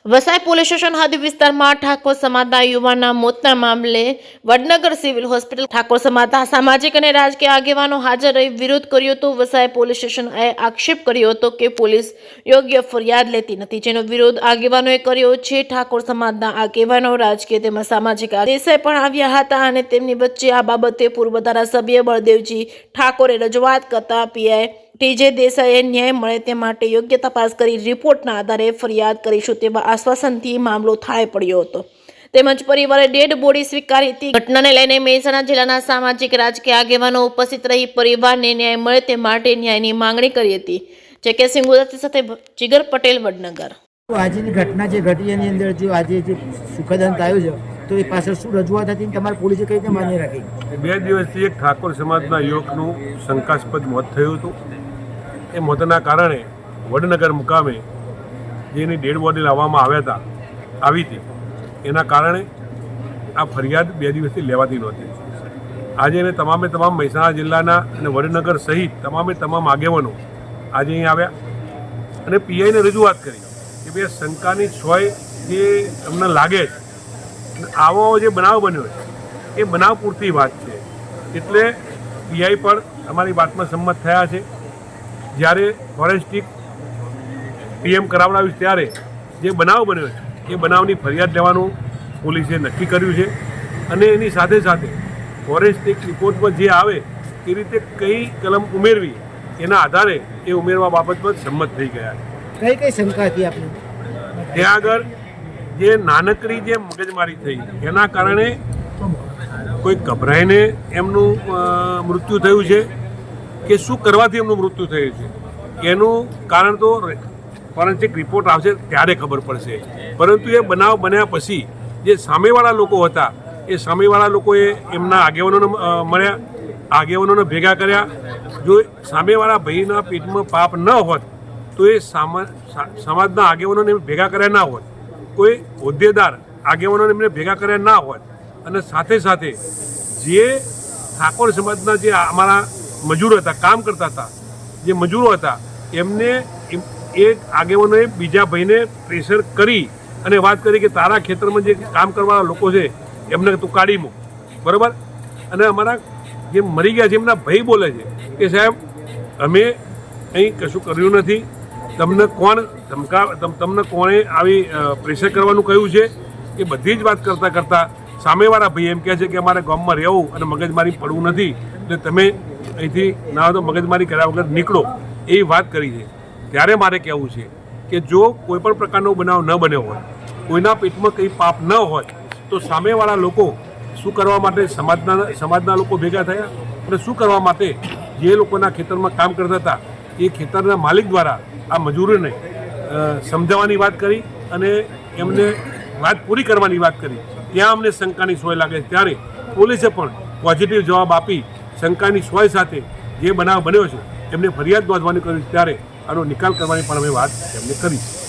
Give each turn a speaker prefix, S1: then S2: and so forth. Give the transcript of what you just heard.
S1: Vasai police station હદ વિસ્તારમાં ઠાકોર સમાજના યુવાનના મોતના મામલે વડનગર સિવિલ હોસ્પિટલ ઠાકોર સમાજના સામાજિક અને રાજકીય આગેવાનો હાજર રહી વિરોધ કર્યો હતો। વસાઈ પોલીસ સ્ટેશનએ આક્ષેપ કર્યો હતો કે પોલીસ યોગ્ય ફરિયાદ લેતી નથી, જેનો વિરોધ આગેવાનોએ કર્યો છે। ઠાકોર સમાજના આગેવાનો રાજકીય તેમજ સામાજિક દેસાઈ પણ આવ્યા હતા અને તેમની વચ્ચે આ બાબતે પૂર્વ ધારાસભ્ય બળદેવજી ઠાકોરે રજૂઆત કરતા પીઆઈ ટીજે દેસાઈએ ન્યાય મળે તે માટે યોગ્ય તપાસ કરી રિપોર્ટના આધારે ફરિયાદ કરીશું તેવા આશ્વાસનથી મામલો થાળે પડ્યો હતો। તેમજ પરિવારે ડેડ બોડી સ્વીકારી હતી। ઘટનાને લઈને મહેસાણા જિલ્લાના સામાજિક રાજકીય આગેવાનો ઉપસ્થિત રહી પરિવારને ન્યાય મળે તે માટે ન્યાયની માંગણી કરી હતી। જે.કે. સિંહ ગુજરાતી સાથે જીગર પટેલ, વડનગર।
S2: આજની ઘટના જે ઘટી એની અંદર જો આજે જે સુખદ અંત આવ્યો છે તો એ પાછળ શું રજૂઆત હતી તમારી પોલીસે કઈ રીતે માન્ય રાખી?
S3: 2 દિવસથી એક ઠાકોર સમાજના યુવકનું શંકાસ્પદ મોત થયું હતું। એ મોતના કારણે વડનગર મુકામે જેની ડેડ બોડી લાવવામાં આવી હતી એના કારણે આ ફરિયાદ 2 દિવસથી લેવાતી નહોતી। આજે એને તમામ મહેસાણા જિલ્લાના અને વડનગર સહિત તમામ આગેવાનો આજે અહીં આવ્યા અને પીઆઈને રજૂઆત કરી કે ભાઈ શંકાની છોય જે અમને લાગે છે આવો જે બનાવ બન્યો છે એ બનાવ પૂરતી વાત છે, એટલે પીઆઈ પણ અમારી વાતમાં સંમત થયા છે। જ્યારે ફોરેન્સિક પીએમ કરાવડાવ્યું ત્યારે જે બનાવ બન્યો છે એ બનાવની ફરિયાદ લેવાનું પોલીસે નક્કી કર્યું છે અને એની સાથે સાથે ફોરેન્સિક રિપોર્ટમાં જે આવે એ રીતે કઈ કલમ ઉમેરવી એના આધારે એ ઉમેરવા બાબત પર સંમત થઈ ગયા છે।
S2: કઈ શંકા હતી આપને?
S3: ત્યાં આગળ જે નાનકડી જે મગજમારી થઈ એના કારણે કોઈ ગભરાઈને એમનું મૃત્યુ થયું છે કે શું કરવાથી એમનું મૃત્યુ થયું છે એનું કારણ તો ફોરેન્સિક રિપોર્ટ આવશે ત્યારે ખબર પડશે। પરંતુ એ બનાવ બન્યા પછી જે સામેવાળા લોકો હતા એ સામેવાળા લોકોએ એમના આગેવાનોને મળ્યા, આગેવાનોને ભેગા કર્યા। જો સામેવાળા ભાઈના પેટમાં પાપ ન હોત તો એ સમાજના આગેવાનોને ભેગા કર્યા ના હોત, કોઈ હોદ્દેદાર આગેવાનોને એમને ભેગા કર્યા ના હોત અને સાથે સાથે જે ઠાકોર સમાજના જે અમારા મજૂરો હતા, કામ કરતા હતા, જે મજૂરો હતા એમને એક આગેવાનોએ બીજા ભાઈને પ્રેશર કરી અને વાત કરી કે તારા ખેતરમાં જે કામ કરવાના લોકો છે એમને તું કાઢી મૂક, બરાબર। અને અમારા જે મરી ગયા છે એમના ભાઈ બોલે છે કે સાહેબ અમે અહીં કશું કર્યું નથી, તમને કોણે આવી પ્રેશર કરવાનું કહ્યું છે? એ બધી જ વાત કરતાં સામેવાળા ભાઈ એમ કહે છે કે અમારે ગામમાં રહેવું અને મગજમારી પડવું નથી, એટલે તમે અહીંથી ના તો મગજમારી કર્યા વગર નીકળો, એવી વાત કરી છે। ત્યારે મારે કહેવું છે કે જો કોઈ પણ પ્રકારનો બનાવ ન બન્યો હોય, કોઈના પેટમાં કંઈ પાપ ન હોય તો સામેવાળા લોકો શું કરવા માટે સમાજના લોકો ભેગા થયા અને શું કરવા માટે જે લોકોના ખેતરમાં કામ કરતા હતા એ ખેતરના માલિક દ્વારા આ મજૂરોને સમજાવવાની વાત કરી અને એમને વાત પૂરી કરવાની વાત કરી। ત્યાં અમને શંકાની સોય લાગે ત્યારે પોલીસે પણ પોઝિટિવ જવાબ આપી શંકાની સોય સાથે જે બનાવ બન્યો છે એમને ફરિયાદ નોંધવાની કરી ત્યારે આનો નિકાલ કરવાની પણ અમે વાત એમને કરી છે।